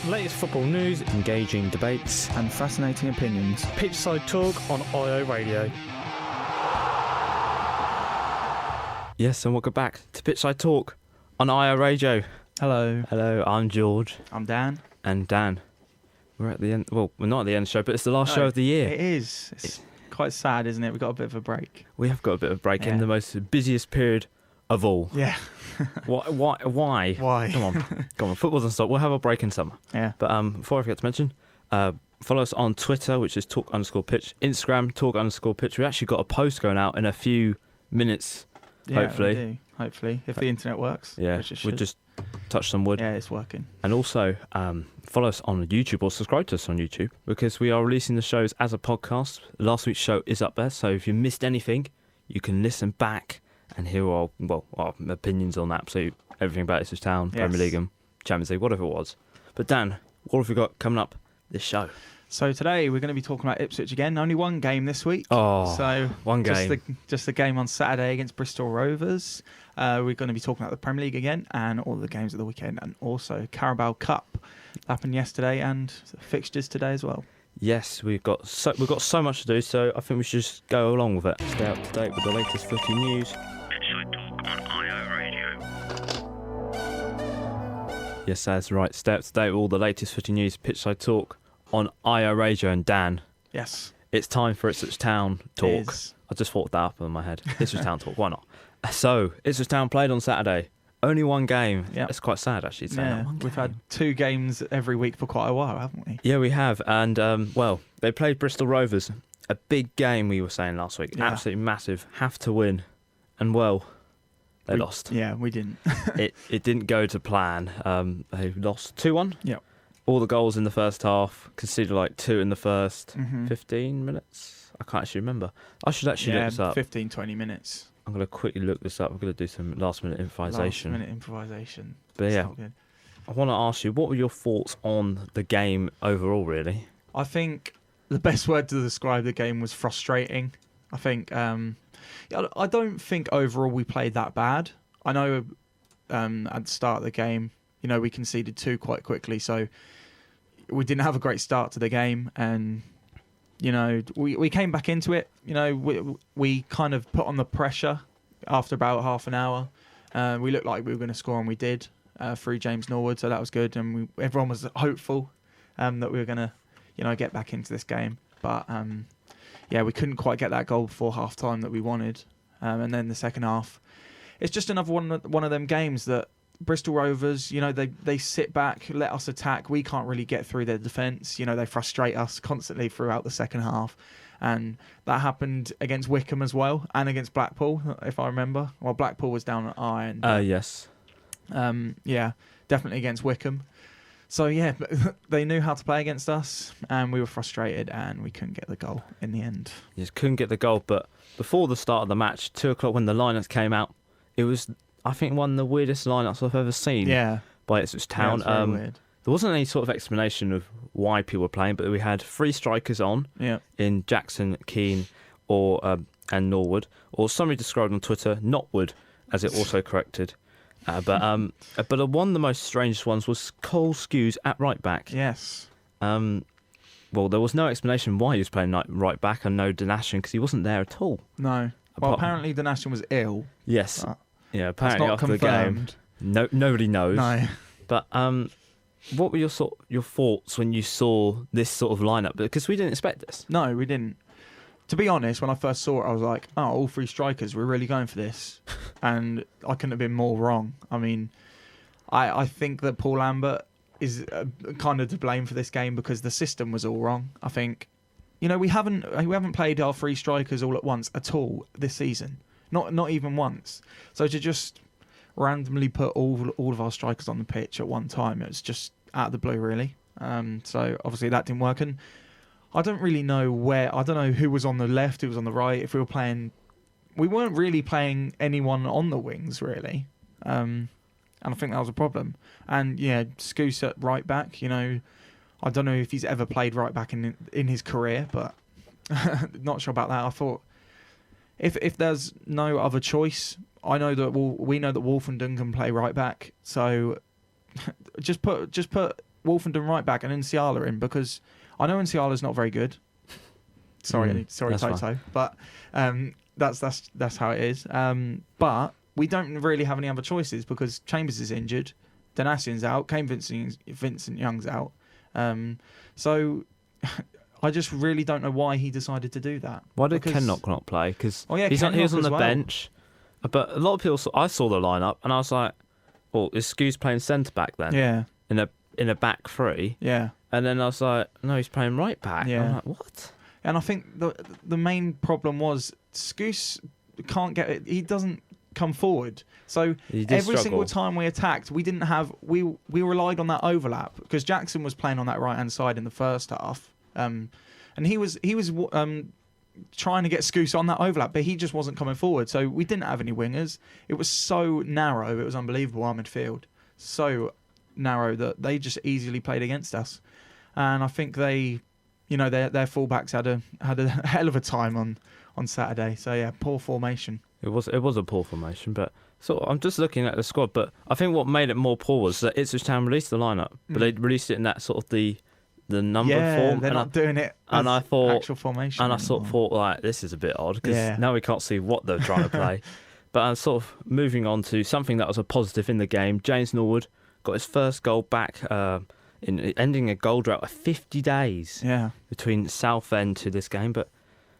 Latest football news, engaging debates, and fascinating opinions. Pitchside Talk on IO Radio. Yes, and welcome back to Pitchside Talk on IO Radio. Hello. Hello, I'm George. I'm Dan. And Dan. We're at the end. Well, we're not at the end of the show, but it's the last show of the year. It is. It's quite sad, isn't it? We've got a bit of a break. We have got a bit of a break in the most busiest period of all. Yeah. Why? Why? Come on. Football doesn't stop. We'll have a break in summer. Yeah. But before I forget to mention, follow us on Twitter, which is talk_pitch. Instagram, talk_pitch. We actually got a post going out in a few minutes, hopefully. We do. Hopefully, if the internet works. Yeah, we'll just touch some wood. Yeah, it's working. And also, follow us on YouTube or subscribe to us on YouTube, because we are releasing the shows as a podcast. Last week's show is up there, so if you missed anything, you can listen back and hear our opinions on absolutely everything about Ipswich Town, Premier League and Champions League, whatever it was. But Dan, what have we got coming up this show? So today we're going to be talking about Ipswich again. Only one game this week. Oh, so one game. Just the game on Saturday against Bristol Rovers. We're going to be talking about the Premier League again and all the games of the weekend, and also Carabao Cup happened yesterday and fixtures today as well. Yes, we've got so much to do, so I think we should just go along with it. Stay up to date with the latest footy news. Pitchside Talk on IO Radio. Yes, that's right. Stay up to date with all the latest footy news. Pitchside Talk on IO Radio. And Dan, yes, it's time for Ipswich Town talk. I just thought that up in my head. Ipswich Town talk. Why not? So Ipswich Town played on Saturday. Only one game. Yep. It's quite sad, actually. Yeah, we've had 2 games every week for quite a while, haven't we? Yeah, we have. And, they played Bristol Rovers. A big game, we were saying last week. Yeah. Absolutely massive. Have to win. And, they lost. Yeah, we didn't. it didn't go to plan. They lost 2-1. Yeah. All the goals in the first half. Conceded 2 in the first 15 minutes. I can't actually remember. I should actually look this up. 15, 20 minutes. I'm going to quickly look this up. I'm going to do some last-minute improvisation. But That's yeah, not good. I want to ask you, what were your thoughts on the game overall, really? I think the best word to describe the game was frustrating. I think I don't think overall we played that bad. I know at the start of the game, we conceded 2 quite quickly, so we didn't have a great start to the game, and we came back into it. We kind of put on the pressure after about half an hour. We looked like we were going to score, and we did through James Norwood, so that was good. And everyone was hopeful that we were going to, get back into this game. But we couldn't quite get that goal before half time that we wanted. And then the second half, it's just another one of them games that Bristol Rovers, they sit back, let us attack. We can't really get through their defence. They frustrate us constantly throughout the second half. And that happened against Wycombe as well, and against Blackpool, if I remember. Well, Blackpool was down at Iron. Yes. Definitely against Wycombe. So, they knew how to play against us, and we were frustrated, and we couldn't get the goal in the end. You just couldn't get the goal, but before the start of the match, 2 o'clock when the lineups came out, it was, I think, one of the weirdest lineups I've ever seen by Ipswich Town. Yeah, very weird. There wasn't any sort of explanation of why people were playing, but we had 3 strikers on in Jackson, Keane, and Norwood, or somebody described on Twitter, Notwood, as it also corrected. But one of the most strangest ones was Cole Skews at right back. Yes. Well, there was no explanation why he was playing right back, and no Donation, because he wasn't there at all. No. Well, apparently Donation was ill. Yes. Yeah, apparently not after confirmed. The game. Nobody knows. No. But what were your thoughts when you saw this sort of lineup? Because we didn't expect this. No, we didn't. To be honest, when I first saw it, I was like, oh, all 3 strikers, we're really going for this. And I couldn't have been more wrong. I mean, I think that Paul Lambert is kind of to blame for this game, because the system was all wrong. I think, we haven't played our 3 strikers all at once at all this season. Not even once. So to just randomly put all of our strikers on the pitch at one time, it was just out of the blue, really. So obviously that didn't work, and I don't really know I don't know who was on the left, who was on the right. If we weren't really playing anyone on the wings, really. And I think that was a problem. And Scouse at right back, I don't know if he's ever played right back in his career, but not sure about that. I thought if there's no other choice, we know that Wolfenden can play right back. So just put Wolfenden right back and Nsiala in, because I know Nsiala's not very good. Sorry, that's Toto, fine. but that's how it is. But we don't really have any other choices because Chambers is injured, Donatian's out, Kane Vincent Young's out. So I just really don't know why he decided to do that. Why did Kenlock not play? Because he was Kenlock on as the well. bench, but a lot of people. I saw the lineup and I was like, "Well, is Scouse playing centre back then? Yeah, in a back three." yeah. And then I was like, "No, he's playing right back." Yeah. I'm like, "What?" And I think the main problem was Scouse can't get it. He doesn't come forward. So He did every struggle. single time we attacked, we didn't have. We relied on that overlap because Jackson was playing on that right hand side in the first half. And he was trying to get Scouse on that overlap, but he just wasn't coming forward. So we didn't have any wingers. It was so narrow. It was unbelievable, our midfield. So narrow that they just easily played against us. And I think their fullbacks had a hell of a time on Saturday. So yeah, poor formation. It was a poor formation, but I'm just looking at the squad. But I think what made it more poor was that Ipswich Town released the lineup, but they released it in that sort of the number form. They're not doing it as I thought actual formation. And I sort of thought, like, this is a bit odd because now we can't see what they're trying to play. But I'm sort of moving on to something that was a positive in the game. James Norwood got his first goal back in ending a goal drought of 50 days between Southend to this game. But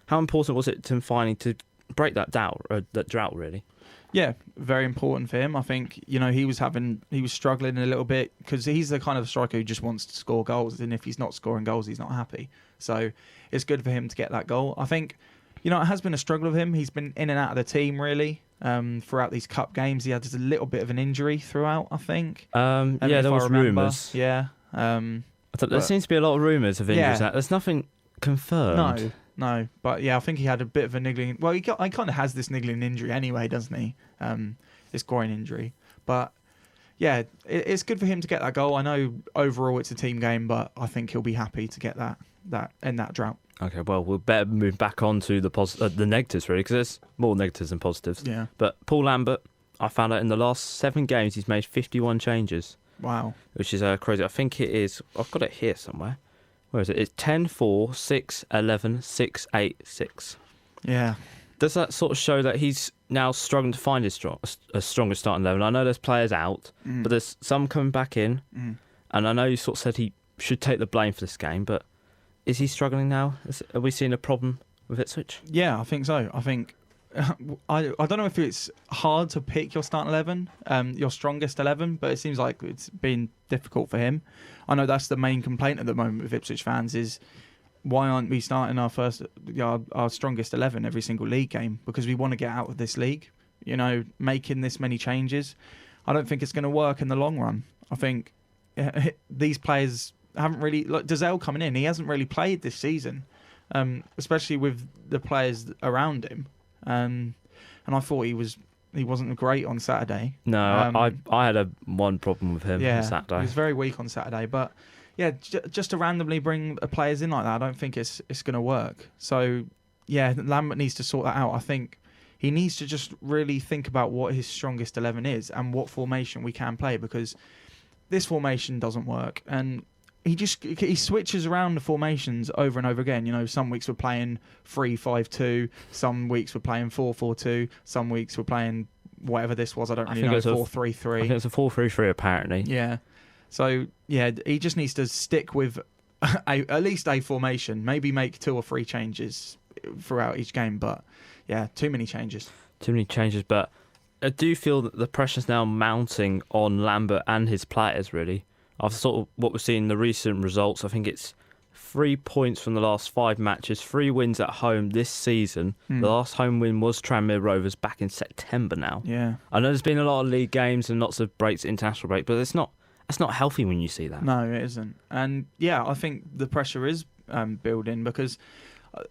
how important was it to him finally to break that drought, really? Yeah, very important for him. I think, he was struggling a little bit because he's the kind of striker who just wants to score goals, and if he's not scoring goals, he's not happy. So it's good for him to get that goal. I think, it has been a struggle with him. He's been in and out of the team, really, throughout these cup games. He had just a little bit of an injury throughout, I think. There was rumours. Yeah. There seems to be a lot of rumours of injuries. There's nothing confirmed. No, but yeah, I think he had a bit of a niggling. Well, he kind of has this niggling injury anyway, doesn't he? This groin injury. But yeah, it's good for him to get that goal. I know overall it's a team game, but I think he'll be happy to get that in that drought. Okay, well, we'll better move back on to the negatives, really, because there's more negatives than positives. Yeah. But Paul Lambert, I found out in the last 7 games he's made 51 changes. Wow. Which is crazy. I think it is. I've got it here somewhere. Where is it? It's 10, 4, 6, 11, 6, 8, 6. Yeah. Does that sort of show that he's now struggling to find his strongest starting 11? I know there's players out, but there's some coming back in. And I know you sort of said he should take the blame for this game, but is he struggling now? Are we seeing a problem with Ipswich? Yeah, I think so. I think I don't know if it's hard to pick your starting 11, your strongest 11, but it seems like it's been difficult for him. I know that's the main complaint at the moment with Ipswich fans is why aren't we starting our strongest 11 every single league game? Because we want to get out of this league. Making this many changes, I don't think it's going to work in the long run. I think these players haven't really, like Dazelle coming in, he hasn't really played this season, especially with the players around him. And I thought he wasn't great on Saturday. No, I had one problem with him on Saturday. He was very weak on Saturday. But yeah, just to randomly bring players in like that, I don't think it's going to work. So yeah, Lambert needs to sort that out. I think he needs to just really think about what his strongest 11 is and what formation we can play, because this formation doesn't work. And he switches around the formations over and over again. Some weeks we're playing 3-5-2, some weeks we're playing 4-4-2, some weeks we're playing whatever this was. I don't really know. 4-3-3. I think it's a 4-3-3 apparently. Yeah. So yeah, he just needs to stick with at least a formation. Maybe make 2 or 3 changes throughout each game. But yeah, too many changes. But I do feel that the pressure's now mounting on Lambert and his players, really. After sort of what we've seen in the recent results, I think it's 3 points from the last 5 matches, 3 wins at home this season. The last home win was Tranmere Rovers back in September now. Yeah. I know there's been a lot of league games and lots of breaks, international break, but it's not healthy when you see that. No, it isn't. And yeah, I think the pressure is building because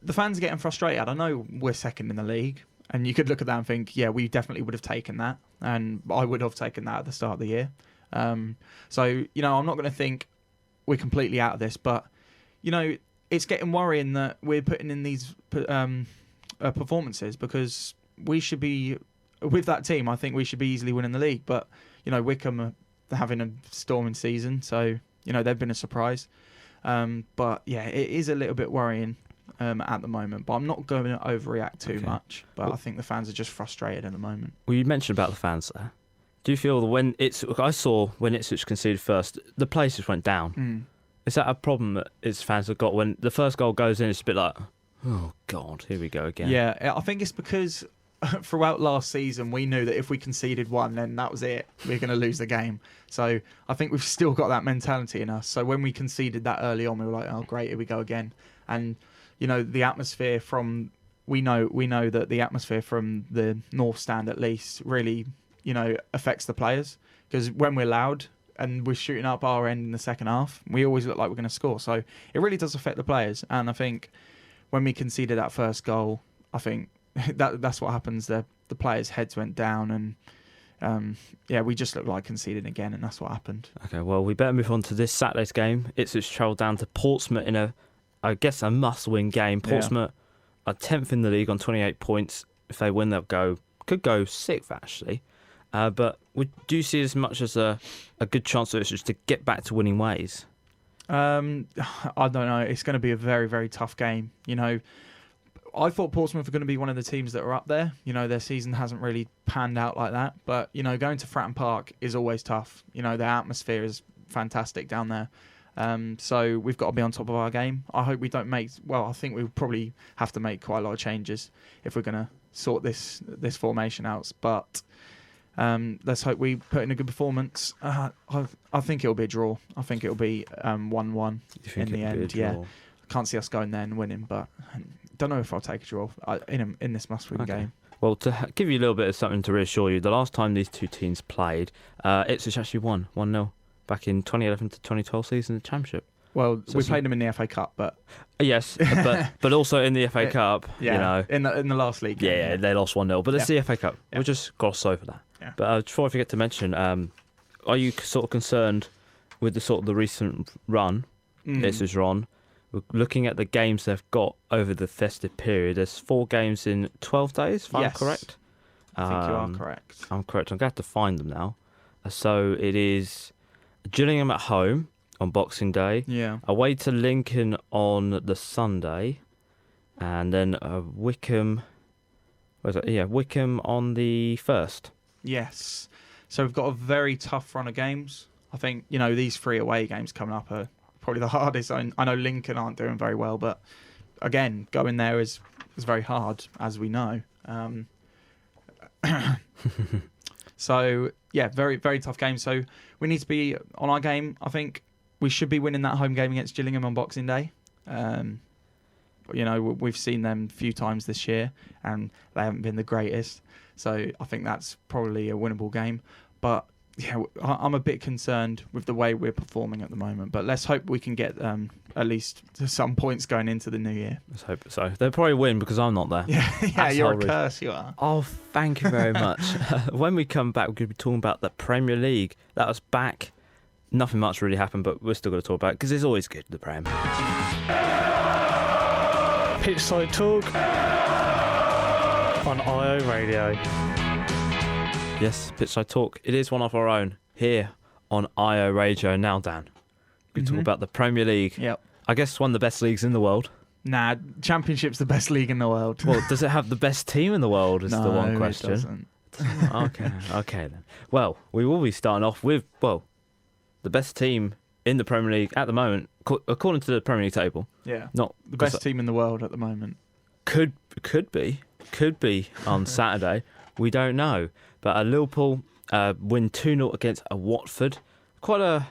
the fans are getting frustrated. I know we're second in the league, and you could look at that and think, yeah, we definitely would have taken that, and I would have taken that at the start of the year. So, I'm not going to think we're completely out of this, but, it's getting worrying that we're putting in these performances because we should be, with that team, I think we should be easily winning the league. But, Wickham are having a storming season, so they've been a surprise. But yeah, it is a little bit worrying at the moment. But I'm not going to overreact too much. But I think the fans are just frustrated at the moment. Well, you mentioned about the fans there. Do you feel that I saw when Ipswich conceded first, the place just went down. Is that a problem that its fans have got when the first goal goes in? It's a bit like, oh God, here we go again. Yeah, I think it's because throughout last season we knew that if we conceded one, then that was it. We're going to lose the game. So I think we've still got that mentality in us. So when we conceded that early on, we were like, oh great, here we go again. And the atmosphere we know that the atmosphere from the North Stand at least really affects the players, because when we're loud and we're shooting up our end in the second half, we always look like we're going to score. So it really does affect the players. And I think when we conceded that first goal, I think that's what happens. The players' heads went down, and we just looked like conceding again, and that's what happened. Okay, well, we better move on to this Saturday's game. Ipswich travelled down to Portsmouth in a must-win game. Portsmouth are 10th in the league on 28 points. If they win, could go 6th actually. But do you see as much as a good chance for Ipswich to get back to winning ways? I don't know. It's going to be a very, very tough game. I thought Portsmouth were going to be one of the teams that are up there. Their season hasn't really panned out like that. But, going to Fratton Park is always tough. The atmosphere is fantastic down there. So we've got to be on top of our game. I hope we don't I think we'll probably have to make quite a lot of changes if we're going to sort this formation out. But let's hope we put in a good performance. I think it'll be a draw. I think it'll be 1-1 in the end. Yeah, I can't see us going there and winning, but don't know if I'll take a draw in this must-win game. Well, to give you a little bit of something to reassure you, the last time these two teams played, Ipswich actually won 1-0 back in 2011 to 2012 season of the Championship. Well, we played them in the FA Cup, but yes, but also in the FA Cup, in the last league game. Yeah, they lost 1-0, but it's the FA Cup. We'll just gloss over that. Yeah. But before I forget to mention, are you sort of concerned with the recent run Ipswich are on? We're looking at the games they've got over the festive period. There's 4 games in 12 days, if I'm correct. I think you are correct. I'm correct. I'm going to have to find them now. So it is Gillingham at home on Boxing Day. Yeah. Away to Lincoln on the Sunday. And then Wickham. Wickham on the 1st. Yes. So we've got a very tough run of games. I think, these 3 away games coming up are probably the hardest. I know Lincoln aren't doing very well, but again, going there is very hard, as we know. So, yeah, very, very tough game. So we need to be on our game. I think we should be winning that home game against Gillingham on Boxing Day. We've seen them a few times this year, and they haven't been the greatest. So I think that's probably a winnable game. But yeah, I'm a bit concerned with the way we're performing at the moment. But let's hope we can get at least some points going into the new year. Let's hope so. They'll probably win because I'm not there. Yeah, you're a curse, you are. Oh, thank you very much. When we come back, we're going to be talking about the Premier League. That was back. Nothing much really happened, but we're still going to talk about it because it's always good, the Prem. Pitchside Talk on IO Radio. Yes, Pitchside Talk. It is one of our own here on IO Radio. Now, Dan, we talk about the Premier League. Yep. I guess one of the best leagues in the world. Nah, Championship's the best league in the world. Well, does it have the best team in the world? Is no, the one question. It doesn't. Okay then. Well, we will be starting off with the best team in the Premier League at the moment, according to the Premier League table. Yeah. Not the best team in the world at the moment. Could be on Saturday. We don't know. But Liverpool win 2-0 against Watford. Quite a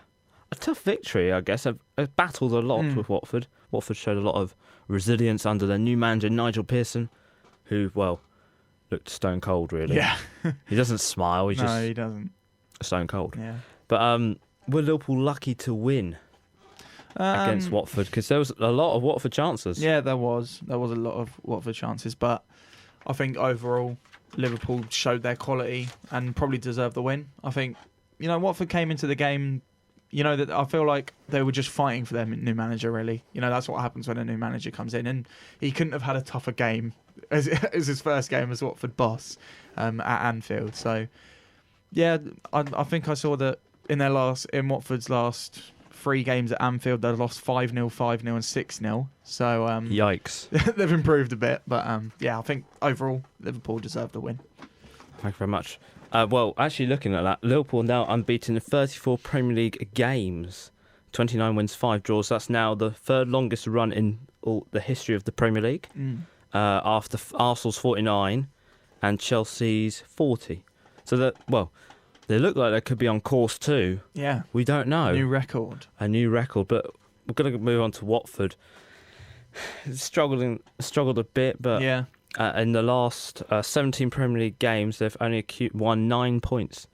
tough victory, I guess. I've battled a lot with Watford. Watford showed a lot of resilience under their new manager, Nigel Pearson, who, looked stone cold, really. Yeah. He doesn't smile. He doesn't. Stone cold. Yeah. But were Liverpool lucky to win against Watford? Because there was a lot of Watford chances. Yeah, there was. There was a lot of Watford chances. But I think overall, Liverpool showed their quality and probably deserved the win. I think, Watford came into the game, that I feel like they were just fighting for their new manager, really. That's what happens when a new manager comes in. And he couldn't have had a tougher game as his first game as Watford boss at Anfield. So, yeah, I think I saw that in Watford's last 3 games at Anfield, they've lost 5-0, 5-0 and 6-0. So Yikes. they've improved a bit. But yeah, I think overall, Liverpool deserve the win. Thank you very much. Well, actually looking at that, Liverpool now unbeaten in 34 Premier League games. 29 wins, 5 draws. That's now the third longest run in all the history of the Premier League. After Arsenal's 49 and Chelsea's 40. So that, well, they look like they could be on course too. Yeah. We don't know. New record. A new record, but we're going to move on to Watford. Struggled a bit, but Yeah. in the last 17 Premier League games, they've only won 9 points.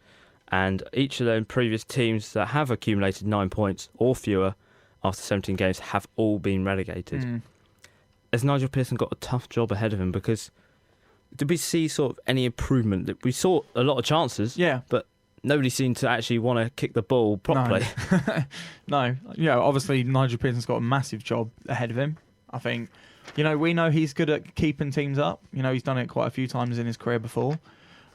And each of the previous teams that have accumulated 9 points or fewer after 17 games have all been relegated. Has Nigel Pearson got a tough job ahead of him? Because did we see sort of any improvement? We saw a lot of chances, Yeah. but nobody seemed to actually want to kick the ball properly. No. Obviously Nigel Pearson's got a massive job ahead of him. I think, we know he's good at keeping teams up. He's done it quite a few times in his career before.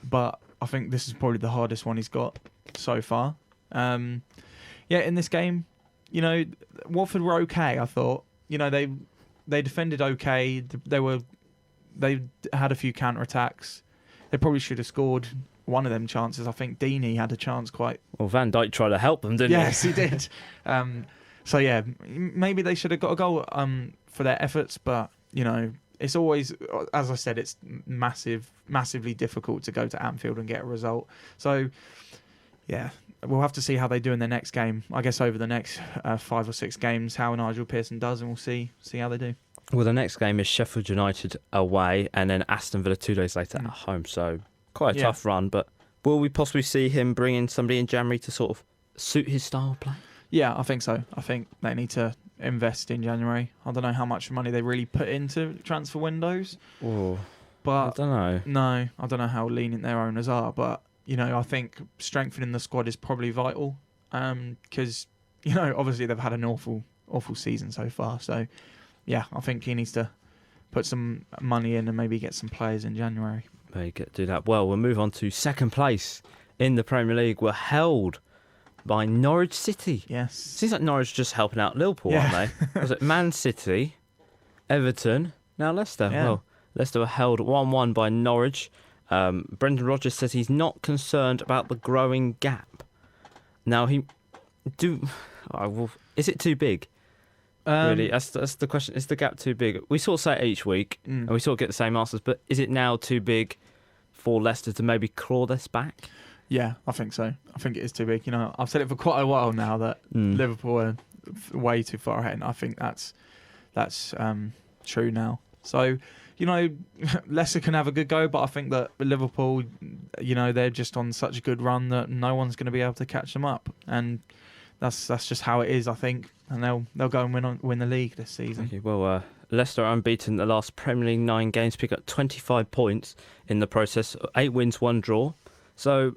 But I think this is probably the hardest one he's got so far. In this game, Watford were okay, I thought. They defended okay. They had a few counter-attacks. They probably should have scored one of them chances. I think Deeney had a chance quite... Well, Van Dijk tried to help them, didn't he? Yes, he did. So, yeah, maybe they should have got a goal for their efforts, but, it's always, as I said, it's massively difficult to go to Anfield and get a result. So, yeah, we'll have to see how they do in their next game. I guess over the next 5 or 6 games, how Nigel Pearson does, and we'll see how they do. Well, the next game is Sheffield United away and then Aston Villa 2 days later at home. So quite a tough run, but will we possibly see him bring in somebody in January to sort of suit his style of play? Yeah, I think so. I think they need to invest in January. I don't know how much money they really put into transfer windows. Oh, but I don't know. No, I don't know how lenient their owners are, but I think strengthening the squad is probably vital. Because obviously they've had an awful season so far. So yeah, I think he needs to put some money in and maybe get some players in January. There you do that. Well, we'll move on to second place in the Premier League. We're held by Norwich City. Yes. Seems like Norwich just helping out Liverpool, Yeah. aren't they? Was it Man City, Everton, now Leicester? Yeah. Well, Leicester were held 1-1 by Norwich. Brendan Rodgers said he's not concerned about the growing gap. Now, is it too big? Really, that's the question. Is the gap too big? We sort of say it each week, and we sort of get the same answers, but is it now too big for Leicester to maybe claw this back? Yeah, I think so. I think it is too big. I've said it for quite a while now that Liverpool are way too far ahead, and I think that's true now. So, Leicester can have a good go, but I think that Liverpool, they're just on such a good run that no one's going to be able to catch them up, and that's just how it is, I think. And they'll go and win the league this season. Okay, well, Leicester are unbeaten the last Premier League 9 games, pick up 25 points in the process, 8 wins, 1 draw. So,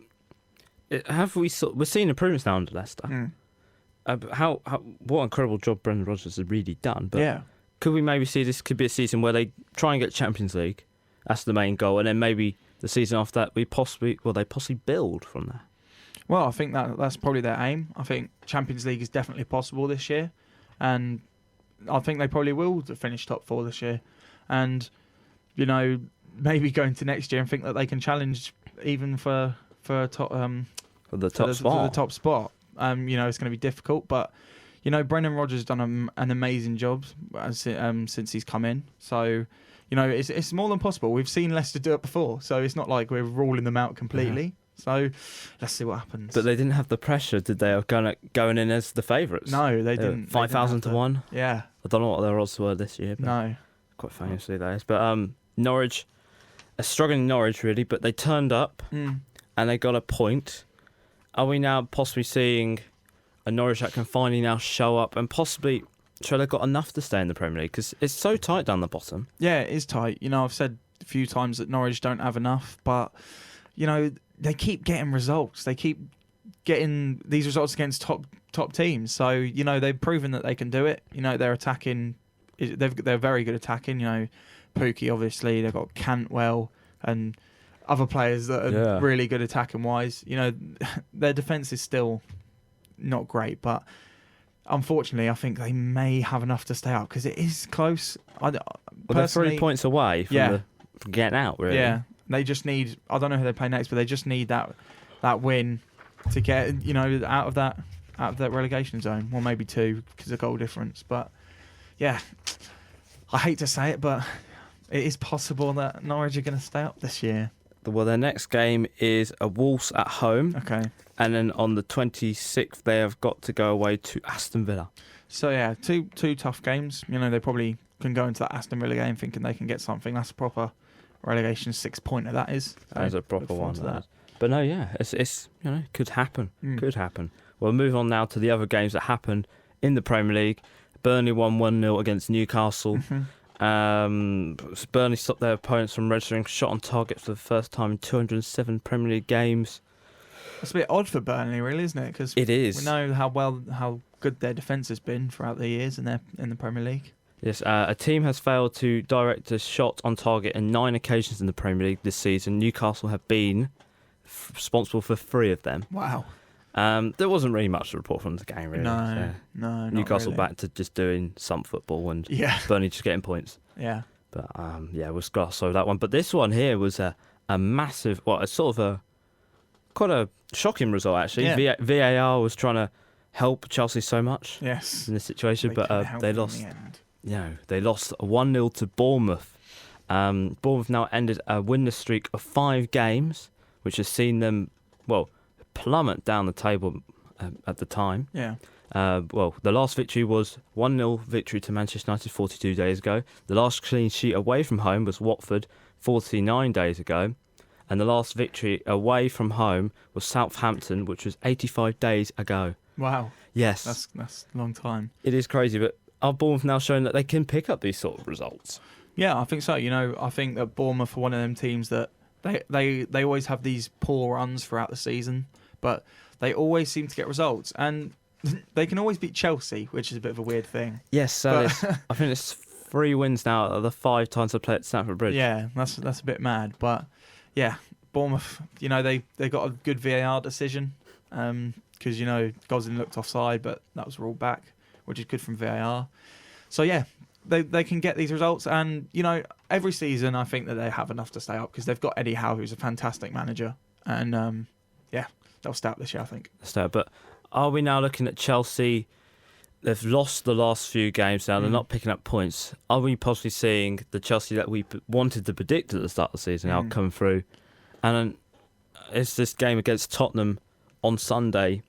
we're seeing improvements now under Leicester. What incredible job Brendan Rodgers has really done. But yeah. Could we maybe see this could be a season where they try and get Champions League? That's the main goal, and then maybe the season after that they possibly build from there. Well, I think that's probably their aim. I think Champions League is definitely possible this year, and I think they probably will finish top 4 this year, and maybe go into next year and think that they can challenge even for top For the top spot. For the top spot. It's going to be difficult, but Brendan Rodgers has done an amazing job since he's come in. So, it's more than possible. We've seen Leicester do it before, so it's not like we're ruling them out completely. Yeah. So, let's see what happens. But they didn't have the pressure, did they, of going in as the favourites? No, they didn't. 5,000 to 1. Yeah. I don't know what their odds were this year. But no. Quite famously, that is. But Norwich, a struggling Norwich really, but they turned up and they got a point. Are we now possibly seeing a Norwich that can finally now show up and possibly show they've got enough to stay in the Premier League? Because it's so tight down the bottom. Yeah, it is tight. I've said a few times that Norwich don't have enough, but, they keep getting results. They keep getting these results against top teams. So, they've proven that they can do it. They're attacking. They're very good attacking. Pookie, obviously. They've got Cantwell and other players that are really good attacking wise. Their defence is still not great, but unfortunately, I think they may have enough to stay up because it is close. Well, they're 3 points away from getting out, really. Yeah, they just need. I don't know who they play next, but they just need that win to get out of that relegation zone. Well, maybe 2 because of goal difference. But yeah, I hate to say it, but it is possible that Norwich are going to stay up this year. Well, their next game is a Wolves at home. Okay. And then on the 26th, they have got to go away to Aston Villa. So yeah, two tough games. They probably can go into that Aston Villa game thinking they can get something. That's a proper relegation 6-pointer. That is. That is a proper one. That. But no, yeah, it's could happen. Could happen. We'll move on now to the other games that happened in the Premier League. Burnley won 1-0 against Newcastle. Burnley stopped their opponents from registering shot on target for the first time in 207 Premier League games. It's a bit odd for Burnley, really, isn't it? Because it is. We know how good their defence has been throughout the years in the Premier League. Yes, a team has failed to direct a shot on target on 9 occasions in the Premier League this season. Newcastle have been responsible for 3 of them. Wow. There wasn't really much to report from the game, really. No, Newcastle not really. back to just doing some football and Burnley just getting points. Yeah. But we'll gloss over that one. But this one here was a massive, quite a shocking result, actually. Yeah. VAR was trying to help Chelsea so much in this situation, but they lost. In the end. They lost 1-0 to Bournemouth. Bournemouth now ended a winless streak of 5 games, which has seen them, plummet down the table at the time. Yeah. The last victory was 1-0 victory to Manchester United 42 days ago. The last clean sheet away from home was Watford 49 days ago. And the last victory away from home was Southampton, which was 85 days ago. Wow. Yes. That's a long time. It is crazy, but are Bournemouth now showing that they can pick up these sort of results? Yeah, I think so. I think that Bournemouth are one of them teams that they always have these poor runs throughout the season, but they always seem to get results. And they can always beat Chelsea, which is a bit of a weird thing. Yes, I think it's 3 wins now out of the 5 times they played at Stamford Bridge. Yeah, that's a bit mad. But yeah, Bournemouth, they got a good VAR decision because, Gosling looked offside, but that was ruled back, which is good from VAR. So yeah, they can get these results. And, every season I think that they have enough to stay up because they've got Eddie Howe, who's a fantastic manager. And they'll stay up this year, I think. But are we now looking at Chelsea? They've lost the last few games now. They're not picking up points. Are we possibly seeing the Chelsea that we wanted to predict at the start of the season now come through? And is this game against Tottenham on Sunday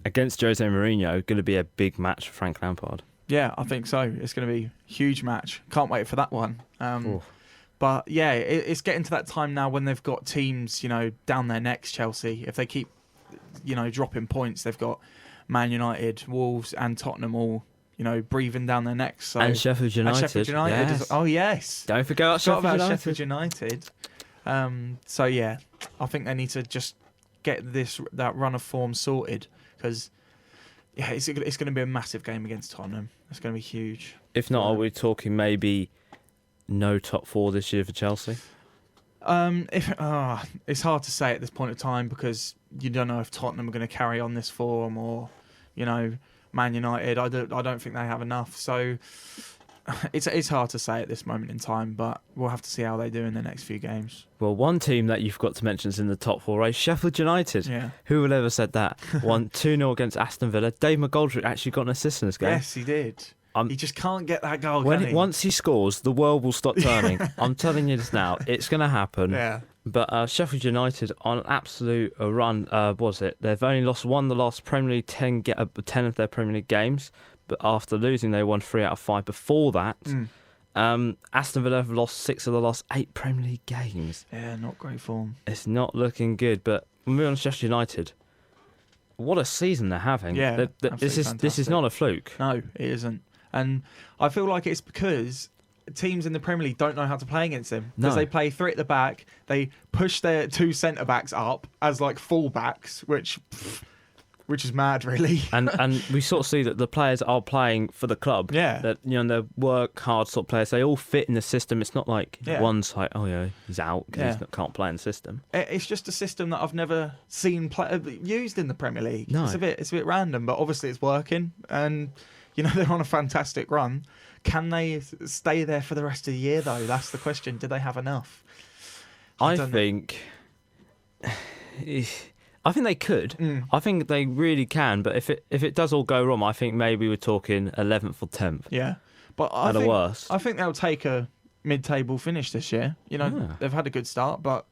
against Jose Mourinho going to be a big match for Frank Lampard? Yeah, I think so. It's going to be a huge match. Can't wait for that one. But yeah, it's getting to that time now when they've got teams, down their necks, Chelsea. If they keep, dropping points, they've got Man United, Wolves and Tottenham all, breathing down their necks. So, and Sheffield United. Yes. Oh, yes. Don't forget about Sheffield United. So yeah, I think they need to just get that run of form sorted because it's going to be a massive game against Tottenham. It's going to be huge. If not, are we talking maybe no top 4 this year for Chelsea? It's hard to say at this point of time because you don't know if Tottenham are going to carry on this form or, Man United. I don't think they have enough. So it's hard to say at this moment in time, but we'll have to see how they do in the next few games. Well, one team that you've got to mention is in the top 4 race, Sheffield United. Yeah. Who would have ever said that? Won 2-0 against Aston Villa. Dave McGoldrick actually got an assist in this game. Yes, he did. He just can't get that goal, Once he scores, the world will stop turning. I'm telling you this now. It's going to happen. Yeah. But Sheffield United on an absolute run, They've only lost 1 the last Premier League 10 of their Premier League games. But after losing, they won 3 out of 5 before that. Aston Villa have lost 6 of the last 8 Premier League games. Yeah, not great form. It's not looking good. But moving on to Sheffield United, what a season they're having. Yeah, this is not a fluke. No, it isn't. And I feel like it's because teams in the Premier League don't know how to play against them. Because they play 3 at the back, they push their 2 centre-backs up as like full-backs, which... which is mad, really. And we sort of see that the players are playing for the club. Yeah. That they're work hard sort of players. They all fit in the system. It's not like one's like, oh yeah, he's out because he can't play in the system. It's just a system that I've never seen used in the Premier League. No. It's a bit random, but obviously it's working, and they're on a fantastic run. Can they stay there for the rest of the year though? That's the question. Do they have enough? I think they could. I think they really can. But if it does all go wrong, I think maybe we're talking 11th or 10th. Yeah, but at the worst. I think they'll take a mid-table finish this year. They've had a good start, but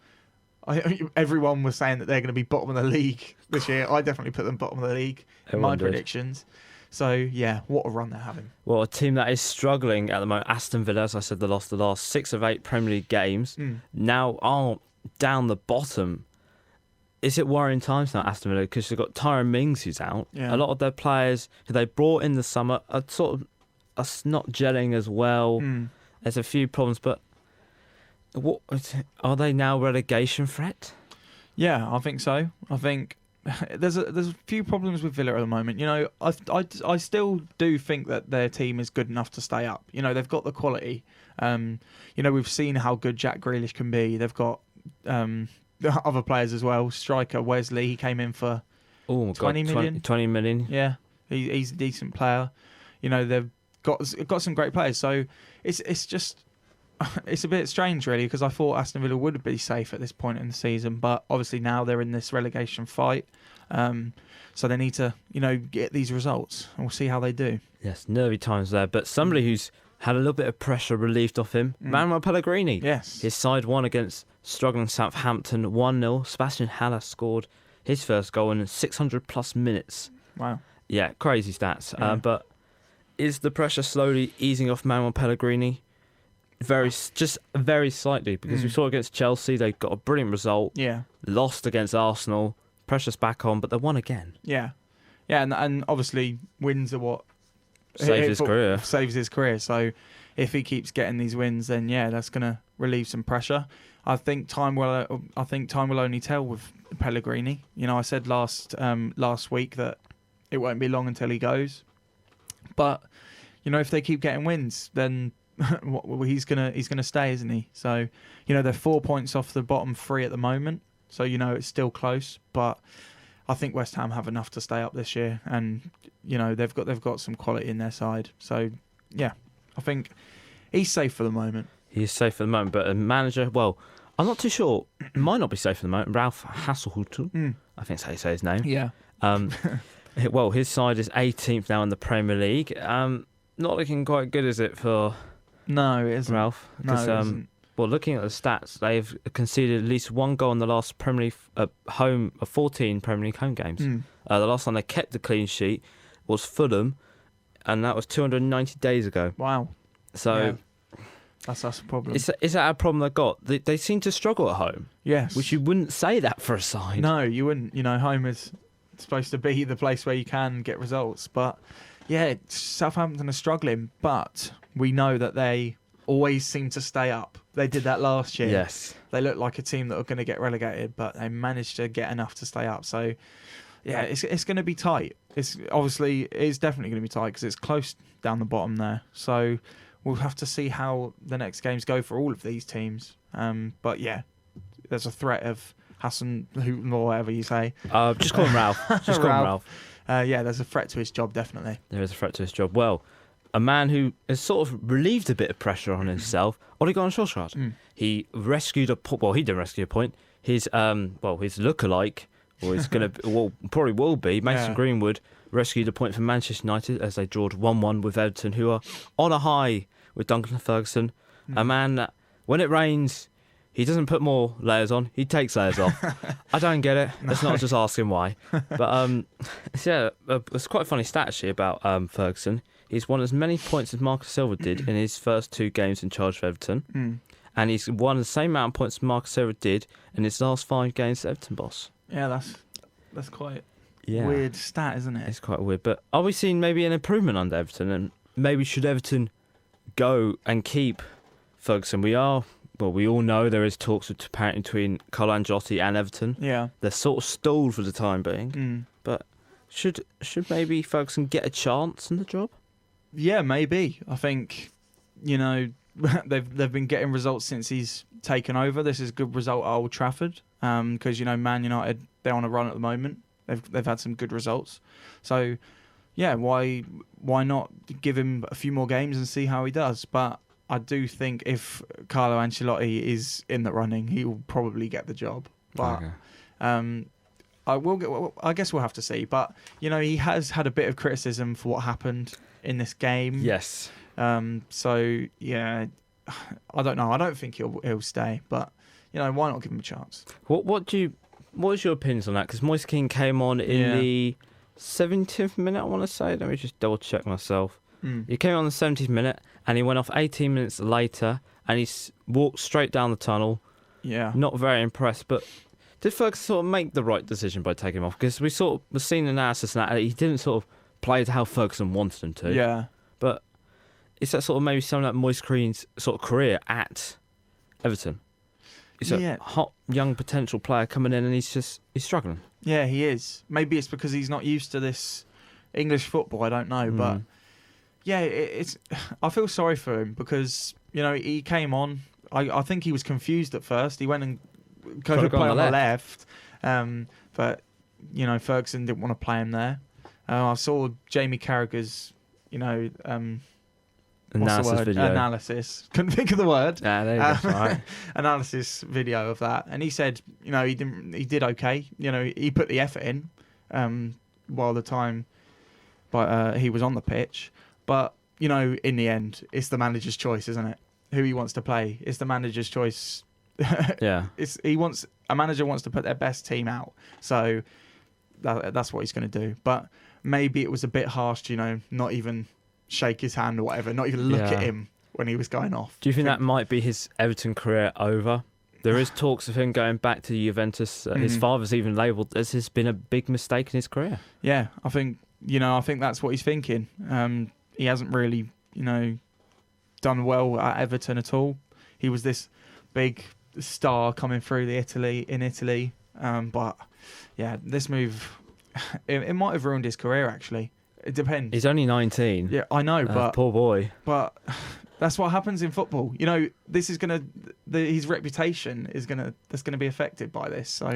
everyone was saying that they're going to be bottom of the league this year. I definitely put them bottom of the league in my predictions. So, yeah, what a run they're having. Well, a team that is struggling at the moment, Aston Villa, as I said, they lost the last 6 of 8 Premier League games, now are down the bottom. Is it worrying times now, Aston Villa? Because they've got Tyrone Mings who's out. Yeah. A lot of their players who they brought in the summer are sort of not gelling as well. There's a few problems, but are they now relegation threat? Yeah, I think so. I think there's a few problems with Villa at the moment. I still do think that their team is good enough to stay up. They've got the quality. We've seen how good Jack Grealish can be. They've got other players as well. Striker Wesley, he came in for 20 million. 20 million. Yeah, he's a decent player. They've got some great players. So it's just. It's a bit strange, really, because I thought Aston Villa would be safe at this point in the season, but obviously now they're in this relegation fight, so they need to, get these results, and we'll see how they do. Yes, nervy times there, but somebody who's had a little bit of pressure relieved off him, Manuel Pellegrini. Yes, his side won against struggling Southampton 1-0. Sebastian Haller scored his first goal in 600 plus minutes. Wow. Yeah, crazy stats. But is the pressure slowly easing off Manuel Pellegrini? Very slightly, because we saw against Chelsea they got a brilliant result. Yeah, lost against Arsenal. Pressure's back on, but they won again. Yeah, and obviously wins are what saves his career. So if he keeps getting these wins, then that's going to relieve some pressure. I think time will only tell with Pellegrini. I said last week that it won't be long until he goes, but if they keep getting wins, then he's gonna stay, isn't he? So they're 4 points off the bottom 3 at the moment, so it's still close, but I think West Ham have enough to stay up this year, and they've got some quality in their side. So I think he's safe for the moment. He's safe for the moment, but a manager, well, I'm not too sure. Might not be safe for the moment. Ralph Hasenhüttl, I think that's how you say his name. Yeah. Well, his side is 18th now in the Premier League. Not looking quite good, is it, for... No, it isn't. Ralph. No, it isn't. Well, looking at the stats, they've conceded at least one goal in the last Premier League 14 Premier League home games. The last time they kept the clean sheet was Fulham, and that was 290 days ago. Wow. So that's a problem. Is that a problem they've got? They seem to struggle at home. Yes. Which you wouldn't say that for a side. No, you wouldn't. Home is supposed to be the place where you can get results, but Southampton are struggling, but we know that they always seem to stay up. They did that last year. Yes. They look like a team that are going to get relegated, but they managed to get enough to stay up. So, it's going to be tight. It's definitely going to be tight because it's close down the bottom there. So, we'll have to see how the next games go for all of these teams. But, there's a threat of Hassan, or whatever you say. Just call him Ralph. Just call him Ralph. There's a threat to his job, definitely. There is a threat to his job. Well, a man who has sort of relieved a bit of pressure on himself, Ole Gunnar Solskjaer. He rescued he didn't rescue a point. His lookalike, or he's going to, probably will be, Mason Greenwood, rescued a point for Manchester United as they drawed 1-1 with Everton, who are on a high with Duncan Ferguson. A man that, when it rains, he doesn't put more layers on, he takes layers off. I don't get it. Let's not just ask him why. But it's quite a funny stat actually about Ferguson. He's won as many points as Marcus Silva did in his first 2 games in charge of Everton. And he's won the same amount of points as Marcus Silva did in his last 5 games as Everton boss. Yeah, that's quite weird stat, isn't it? It's quite weird. But are we seeing maybe an improvement under Everton? And maybe should Everton go and keep Ferguson? We all know there is talks apparently between Carlo Ancelotti and Everton. Yeah. They're sort of stalled for the time being. But Should maybe Ferguson get a chance in the job? Yeah, maybe. I think, they've been getting results since he's taken over. This is a good result at Old Trafford because, Man United, they're on a run at the moment. They've had some good results. So, yeah, why not give him a few more games and see how he does? But I do think if Carlo Ancelotti is in the running, he will probably get the job. But I guess we'll have to see. But, he has had a bit of criticism for what happened in this game. Yes. So, yeah, I don't know. I don't think he'll stay. But, why not give him a chance? What is your opinions on that? Because Moise Kean came on in the 70th minute, I want to say. Let me just double check myself. He came on the 70th minute and he went off 18 minutes later and he walked straight down the tunnel. Yeah. Not very impressed, but did Ferguson sort of make the right decision by taking him off? Because we sort of seen analysis and that he didn't sort of play to how Ferguson wanted him to. Yeah. But is that sort of maybe something like Moise Kean's sort of career at Everton? He's a hot young potential player coming in and he's struggling. Yeah, he is. Maybe it's because he's not used to this English football. I don't know, but yeah, it's. I feel sorry for him because he came on. I think he was confused at first. He went and could have played on the left, but Ferguson didn't want to play him there. I saw Jamie Carragher's analysis. Couldn't think of the word. Yeah, there you go. Right. Analysis video of that, and he said, he did okay. He put the effort in, while the time, but he was on the pitch. But in the end, it's the manager's choice, isn't it? Who he wants to play. It's the manager's choice. Yeah. A manager wants to put their best team out, so that's what he's going to do. But maybe it was a bit harsh, not even shake his hand or whatever, not even look at him when he was going off. Do you think that might be his Everton career over? There is talks of him going back to Juventus. His father's even labelled as has been a big mistake in his career. Yeah, I think that's what he's thinking. He hasn't really, done well at Everton at all. He was this big star coming through in Italy. But yeah, this move, it might have ruined his career actually. It depends. He's only 19. Yeah, I know, but poor boy. But that's what happens in football. This is his reputation is that's gonna be affected by this. So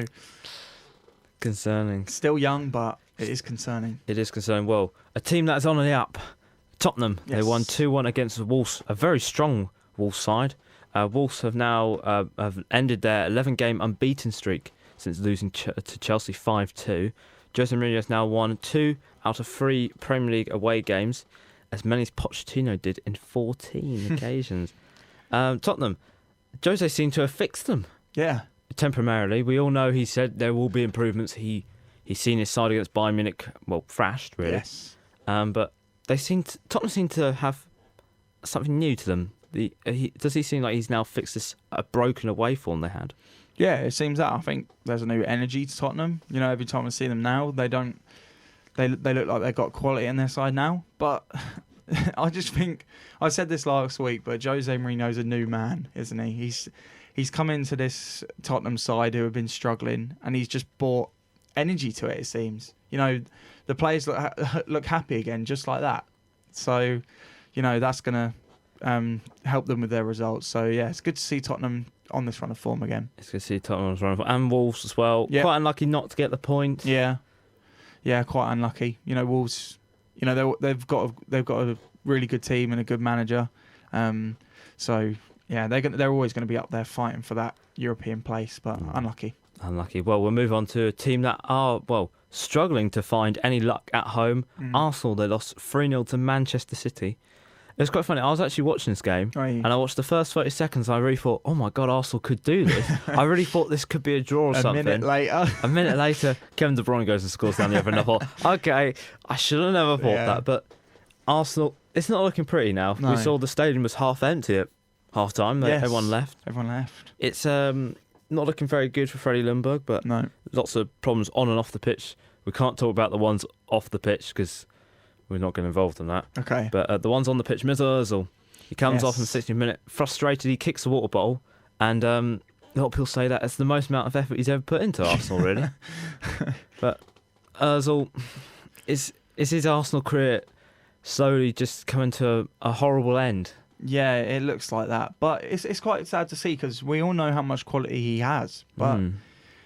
concerning. Still young, but it is concerning. It is concerning. Well, a team that's on the up, Tottenham. Yes. They won 2-1 against the Wolves, a very strong Wolves side. Wolves have now have ended their 11-game unbeaten streak since losing to Chelsea 5-2. Jose Mourinho has now won 2 out of 3 Premier League away games, as many as Pochettino did in 14 occasions. Tottenham, Jose seemed to have fixed them. Yeah. Temporarily. We all know he said there will be improvements. He's seen his side against Bayern Munich, thrashed, really. Yes. But Tottenham seem to have something new to them. Does he seem like he's now fixed this broken away form they had? Yeah, it seems that. I think there's a new energy to Tottenham. Every time I see them now, they look like they've got quality in their side now. But I just think, I said this last week, but Jose Mourinho's a new man, isn't he? He's come into this Tottenham side who have been struggling, and he's just brought energy to it seems. The players look happy again, just like that. So, that's going to help them with their results. So, yeah, it's good to see Tottenham on this run of form again. It's good to see Tottenham on this run of form. And Wolves as well. Yep. Quite unlucky not to get the point. Yeah, quite unlucky. Wolves, they've got a really good team and a good manager. So, yeah, they're always going to be up there fighting for that European place, but unlucky. Unlucky. Well, we'll move on to a team that are, struggling to find any luck at home. Arsenal, they lost 3-0 to Manchester City. It was quite funny. I was actually watching this game, and I watched the first 30 seconds, and I really thought, oh my God, Arsenal could do this. I really thought this could be a draw or something. A minute later, Kevin De Bruyne goes and scores down the other end. I thought, okay, I should have never thought that. But Arsenal, it's not looking pretty now. No. We saw the stadium was half empty at half time. Yes. Everyone left. It's not looking very good for Freddie Ljungberg, but lots of problems on and off the pitch. We can't talk about the ones off the pitch because we're not getting involved in that. Okay. But the ones on the pitch, Mesut Ozil, he comes off in the 60th minute, frustrated, he kicks the water bottle, and a lot of people say that it's the most amount of effort he's ever put into Arsenal, really. But Ozil, is his Arsenal career slowly just coming to a horrible end? Yeah, it looks like that. But it's quite sad to see because we all know how much quality he has. But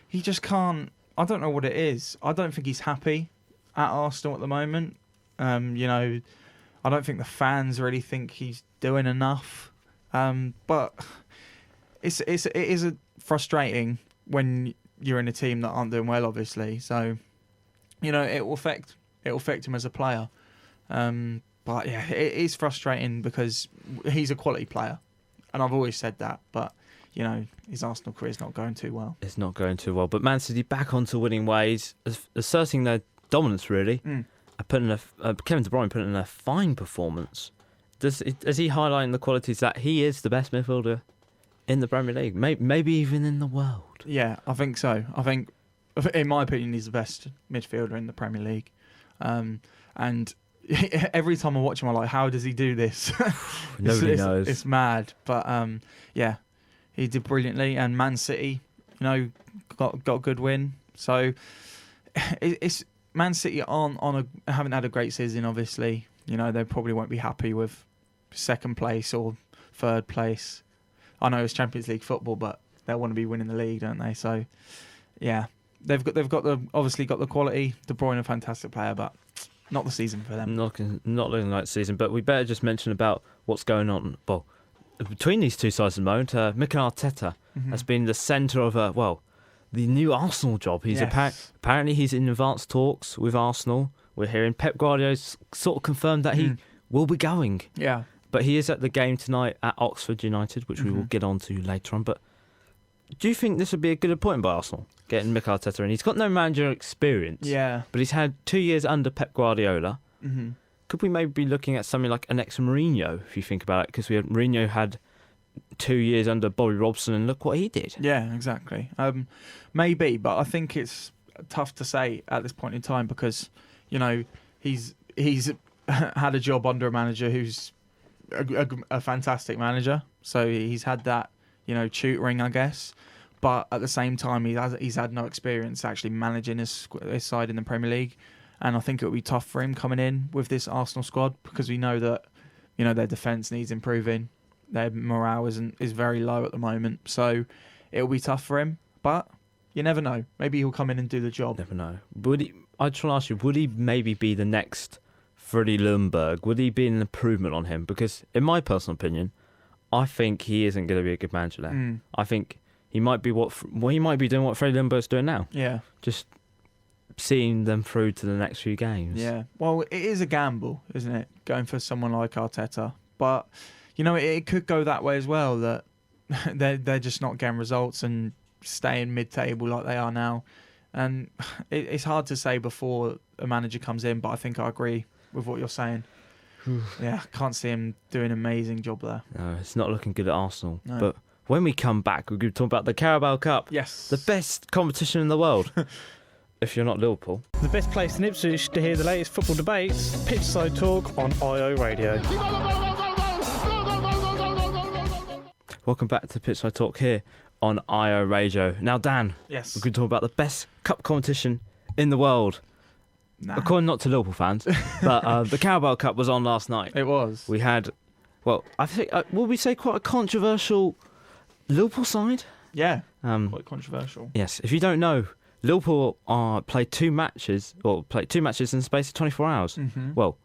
he just can't. I don't know what it is. I don't think he's happy at Arsenal at the moment. You know, I don't think the fans really think he's doing enough. But it is frustrating when you're in a team that aren't doing well, obviously. So, you know, it will affect him as a player. But yeah, it is frustrating because he's a quality player, and I've always said that. But you know, his Arsenal career is not going too well. It's not going too well. But Man City back onto winning ways, asserting their dominance really. Kevin De Bruyne putting in a fine performance. Is he highlighting the qualities that he is the best midfielder in the Premier League, maybe even in the world? Yeah, I think so. I think, in my opinion, he's the best midfielder in the Premier League. And every time I watch him, I'm like, how does he do this? Nobody knows. It's mad. But yeah, he did brilliantly. And Man City, you know, got a good win. So it's Man City haven't had a great season, obviously. You know, they probably won't be happy with second place or third place. I know it's Champions League football, but they'll want to be winning the league, don't they? So yeah, they've obviously got the quality. De Bruyne, a fantastic player, but not the season for them. Not looking like the season, but we better just mention about what's going on. Well, between these two sides at the moment, Mikel Arteta has been the centre of the new Arsenal job. He's apparently he's in advanced talks with Arsenal. We're hearing Pep Guardiola's sort of confirmed that he will be going. Yeah, but he is at the game tonight at Oxford United, which we will get on to later on. But do you think this would be a good appointment by Arsenal, getting Mikel Arteta in? He's got no manager experience. Yeah, but he's had 2 years under Pep Guardiola. Could we maybe be looking at something like an ex-Mourinho, if you think about it? Because Mourinho had 2 years under Bobby Robson, and look what he did. Yeah, exactly. Maybe, but I think it's tough to say at this point in time because, you know, he's had a job under a manager who's a fantastic manager. So he's had that, you know, tutoring, I guess. But at the same time, he's had no experience actually managing his side in the Premier League. And I think it would be tough for him coming in with this Arsenal squad because we know that, you know, their defence needs improving. Their morale is very low at the moment. So it'll be tough for him. But you never know. Maybe he'll come in and do the job. Never know. I just want to ask you, would he maybe be the next Freddie Ljungberg? Would he be an improvement on him? Because in my personal opinion, I think he isn't going to be a good manager there. I think he might be he might be doing what Freddie Ljungberg's doing now. Yeah. Just seeing them through to the next few games. Yeah. Well, it is a gamble, isn't it? Going for someone like Arteta. But, you know, it could go that way as well, that they're just not getting results and staying mid-table like they are now. And it's hard to say before a manager comes in, but I think I agree with what you're saying. Yeah, I can't see him doing an amazing job there. No, it's not looking good at Arsenal. No. But when we come back, we're going to talk about the Carabao Cup. Yes. The best competition in the world. If you're not Liverpool. The best place in Ipswich to hear the latest football debates, Pitchside Talk on IO Radio. Welcome back to Pitchside Talk here on IO Radio. Now, Dan, yes, we're going to talk about the best cup competition in the world. Nah. According not to Liverpool fans, but the Carabao Cup was on last night. It was. We had, well, I think, will we say quite a controversial Liverpool side? Yeah, quite controversial. Yes, if you don't know, Liverpool played two matches in the space of 24 hours. Well,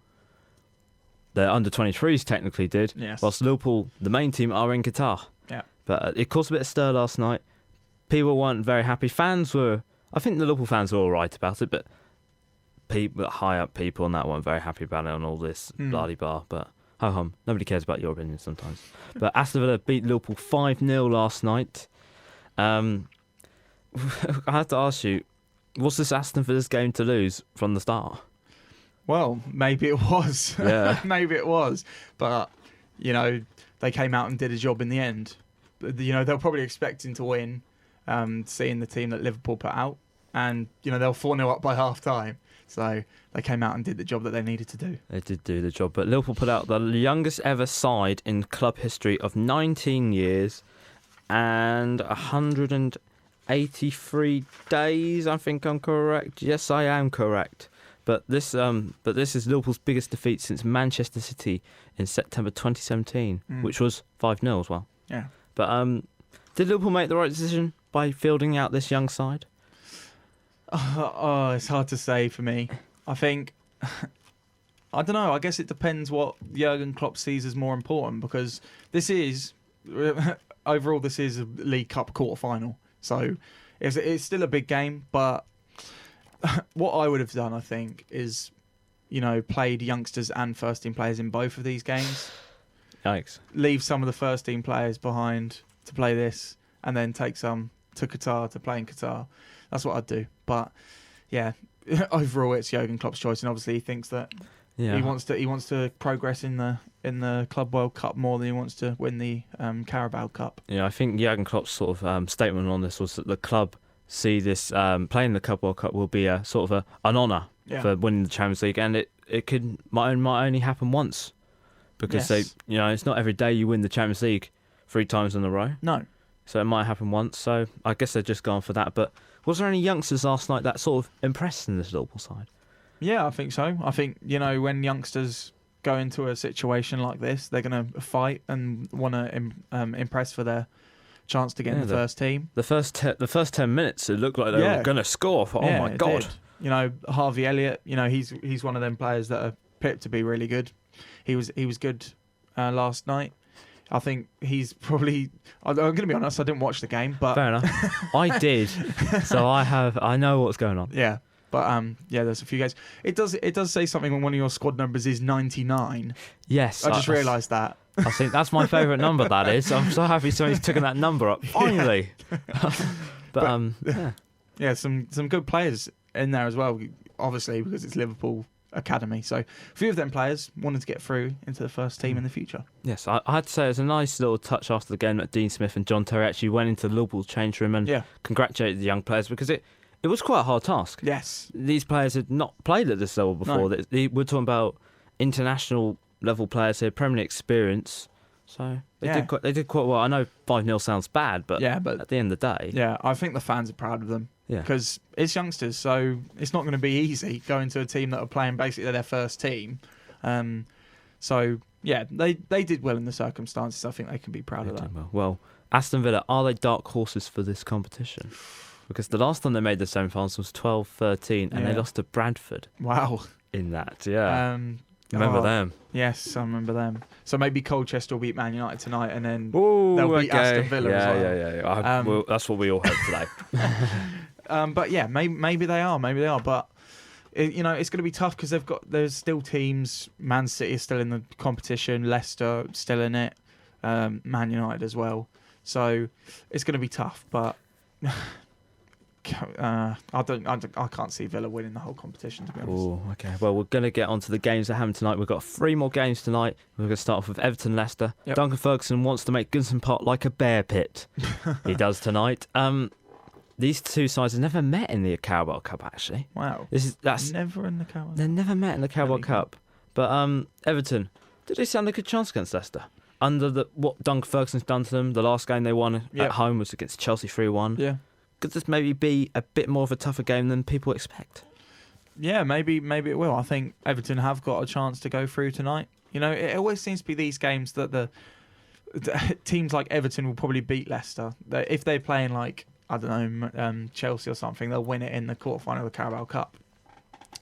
the under-23s technically did, whilst Liverpool, the main team, are in Qatar. Yeah. But it caused a bit of stir last night. People weren't very happy. I think the Liverpool fans were all right about it, but high-up people and that weren't very happy about it on all this blah-de-blah. But ho-hum, nobody cares about your opinion sometimes. But Aston Villa beat Liverpool 5-0 last night. I have to ask you, was this Aston Villa's game to lose from the start? Well, maybe it was. Yeah. Maybe it was. But, you know, they came out and did a job in the end. You know, they're probably expecting to win, seeing the team that Liverpool put out. And, you know, they were 4-0 up by half-time. So they came out and did the job that they needed to do. They did do the job. But Liverpool put out the youngest ever side in club history of 19 years and 183 days, I think I'm correct. Yes, I am correct. But this is Liverpool's biggest defeat since Manchester City in September 2017, which was 5-0 as well. Yeah. But did Liverpool make the right decision by fielding out this young side? Oh, it's hard to say for me. I think, I don't know. I guess it depends what Jurgen Klopp sees as more important, because this is overall this is a League Cup quarter-final, so it's still a big game, but. What I would have done, I think, is, played youngsters and first-team players in both of these games. Yikes. Leave some of the first-team players behind to play this, and then take some to Qatar to play in Qatar. That's what I'd do. But, yeah, overall, it's Jurgen Klopp's choice, and obviously he thinks that he wants to progress in the Club World Cup more than he wants to win the Carabao Cup. Yeah, I think Jurgen Klopp's sort of statement on this was that the club see this playing the Club World Cup will be a sort of an honour for winning the Champions League, and it might only happen once, because it's not every day you win the Champions League 3 times in a row. No, so it might happen once. So I guess they're just gone for that. But was there any youngsters last night that sort of impressed in this Liverpool side? Yeah, I think so. I think when youngsters go into a situation like this, they're going to fight and want to impress for their chance to get in the first team. The first 10 minutes, it looked like they were going to score. My God! Harvey Elliott. He's one of them players that are picked to be really good. He was good last night. I think he's probably. I'm going to be honest. I didn't watch the game, but fair enough. I did, so I know what's going on. Yeah. But there's a few guys. It does say something when one of your squad numbers is 99. Yes, I just realised that. I think that's my favourite number. That is. I'm so happy somebody's taken that number up finally. Some good players in there as well. Obviously, because it's Liverpool Academy. So a few of them players wanted to get through into the first team in the future. Yes, I had to say it's a nice little touch after the game that Dean Smith and John Terry actually went into the Liverpool change room and congratulated the young players, because it was quite a hard task. Yes. These players had not played at this level before. No. We're talking about international level players here, Premier League experience. So they did quite well. I know 5-0 sounds bad, but at the end of the day... Yeah, I think the fans are proud of them. Yeah. Because it's youngsters, so it's not going to be easy going to a team that are playing basically their first team. They did well in the circumstances. I think they can be proud of that. Well, Aston Villa, are they dark horses for this competition? Because the last time they made the semi-finals was 12-13, and they lost to Bradford. Wow. In that, remember them? Yes, I remember them. So maybe Colchester will beat Man United tonight, and then they'll beat Aston Villa as well. Well, that's what we all hope today. But yeah, maybe they are. But it's going to be tough because there's still teams. Man City is still in the competition. Leicester still in it. Man United as well. So it's going to be tough, but. I can't see Villa winning the whole competition, to be honest. Oh, okay. Well, we're going to get onto the games that happen tonight. We've got 3 more games tonight. We're going to start off with Everton Leicester. Yep. Duncan Ferguson wants to make Goodison Park like a bear pit. He does tonight. These two sides have never met in the Carabao Cup, actually. Wow. That's never in the Carabao. They've never met in the Carabao Cup. But Everton, did they stand a good chance against Leicester? Under what Duncan Ferguson's done to them, the last game they won at home was against Chelsea 3-1. Yeah. Could this maybe be a bit more of a tougher game than people expect? Yeah, maybe it will. I think Everton have got a chance to go through tonight. It always seems to be these games that the teams like Everton will probably beat Leicester. If they're playing like, I don't know, Chelsea or something, they'll win it in the quarterfinal of the Carabao Cup.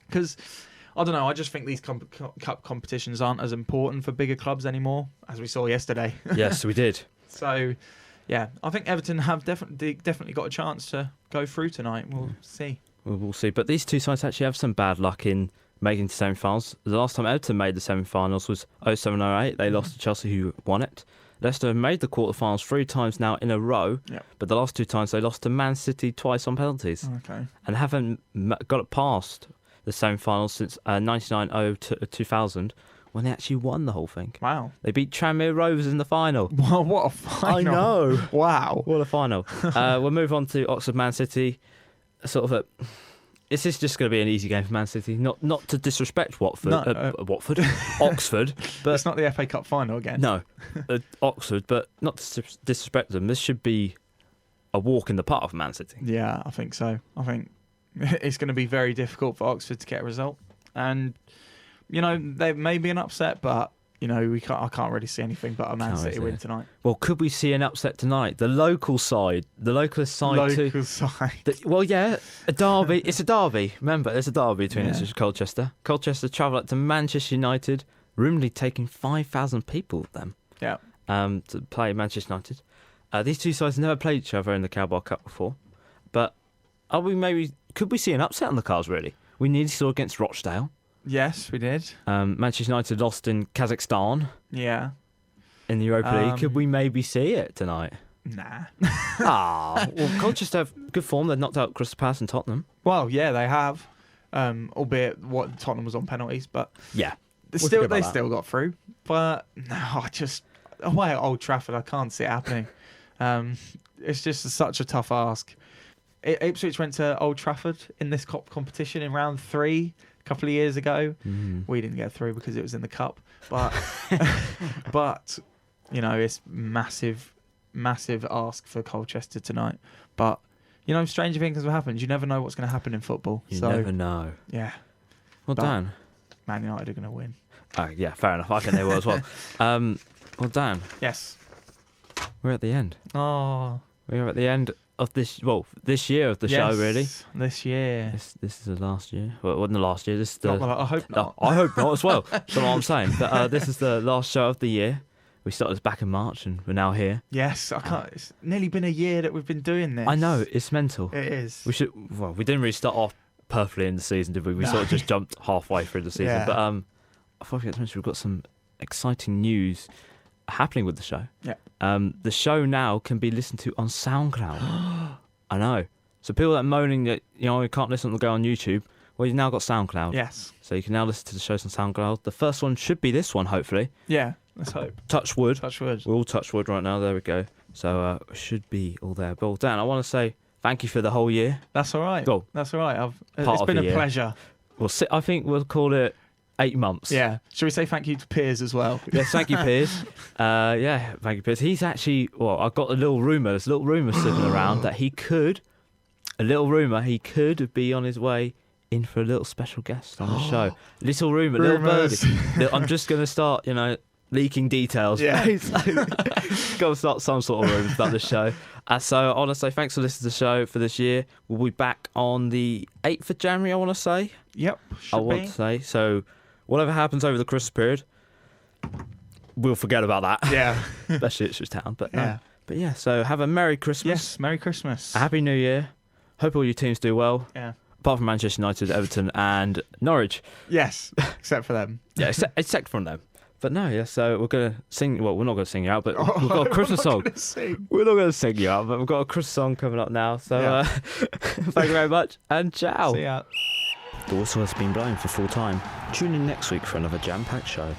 Because, I don't know, I just think these cup competitions aren't as important for bigger clubs anymore, as we saw yesterday. Yes, we did. So... yeah, I think Everton have definitely got a chance to go through tonight. We'll see. We'll see. But these two sides actually have some bad luck in making the semi-finals. The last time Everton made the semi-finals was 07-08. They lost to Chelsea, who won it. Leicester have made the quarter-finals 3 times now in a row, but the last 2 times they lost to Man City twice on penalties. Okay. And haven't got it past the semi-finals since 99-2000. When they actually won the whole thing. Wow. They beat Tranmere Rovers in the final. Well, what a final. I know. Wow. What a final. We'll move on to Oxford Man City. Is this just going to be an easy game for Man City? Not to disrespect Watford. Watford. Oxford. But it's not the FA Cup final again. No. Oxford, but not to disrespect them. This should be a walk in the park for Man City. Yeah, I think so. I think it's going to be very difficult for Oxford to get a result. and there may be an upset, but I can't really see anything but a Man Can't City really win see it. tonight. Well, could we see an upset tonight? The local side too. Well, yeah, a derby. It's a derby. Remember, there's a derby between Ipswich and Colchester. Colchester travel up to Manchester United, rumourly taking 5,000 people with them. Yeah. To play Manchester United. These two sides never played each other in the Carabao Cup before, but could we see an upset on the cards? Really, we nearly saw against Rochdale. Yes, we did. Manchester United lost in Kazakhstan. Yeah. In the Europa League. Could we maybe see it tonight? Nah. Well, Colchester have good form. They've knocked out Crystal Palace and Tottenham. Well, yeah, they have. Albeit what Tottenham was on penalties, but yeah, they still got through. But no, away at Old Trafford, I can't see it happening. It's just such a tough ask. Ipswich went to Old Trafford in this competition in round 3 a couple of years ago. We didn't get through because it was in the cup, but it's massive ask for Colchester tonight. But stranger things have happened. You never know what's going to happen in football. You never know. Yeah. Well, Dan, Man United are going to win. Oh yeah, fair enough. I think they will as well. Well, Dan. Yes. We're at the end. Oh. We're at the end of this year of the show, really. This year. This is the last year. Well, it wasn't the last year. This is the. I hope not. I hope not as well. That's what I'm saying. But this is the last show of the year. We started this back in March, and we're now here. Yes, I can't. It's nearly been a year that we've been doing this. I know, it's mental. It is. We didn't really start off perfectly in the season, did we? We sort of just jumped halfway through the season. Yeah. But I forgot to mention we've got some exciting news happening with the show. Yeah. The show now can be listened to on SoundCloud. I know. So people that are moaning that you can't listen to go on YouTube, well, you've now got SoundCloud. Yes. So you can now listen to the shows on SoundCloud. The first one should be this one, hopefully. Yeah. Let's hope. Touch wood. Touch wood. We're all touch wood right now. There we go. So should be all there. But Dan, I want to say thank you for the whole year. That's all right. Cool. That's all right. It's been a pleasure. I think we'll call it 8 months. Yeah. Should we say thank you to Piers as well? Yes, thank you, Piers. Thank you, Piers. He's actually, I've got there's a little rumour sitting around that he could be on his way in for a little special guest on the show. Little rumour, little birdie. I'm just going to start, leaking details. Yeah. Got to start some sort of rumours about the show. So I want to say thanks for listening to the show for this year. We'll be back on the 8th of January, I want to say. Yep. I want to say. So whatever happens over the Christmas period, we'll forget about that. Yeah. Especially Ipswich Town. But yeah. But yeah, so have a Merry Christmas. Yes, Merry Christmas. A Happy New Year. Hope all your teams do well. Yeah. Apart from Manchester United, Everton and Norwich. Yes, except for them. Yeah, except from them. But no, yeah, so we're going to sing... Well, we're not going to sing you out, but we've got a Christmas song. We're not going to sing you out, but we've got a Christmas song coming up now. So thank you very much, and ciao. See ya. The whistle has been blown for full time. Tune in next week for another jam-packed show.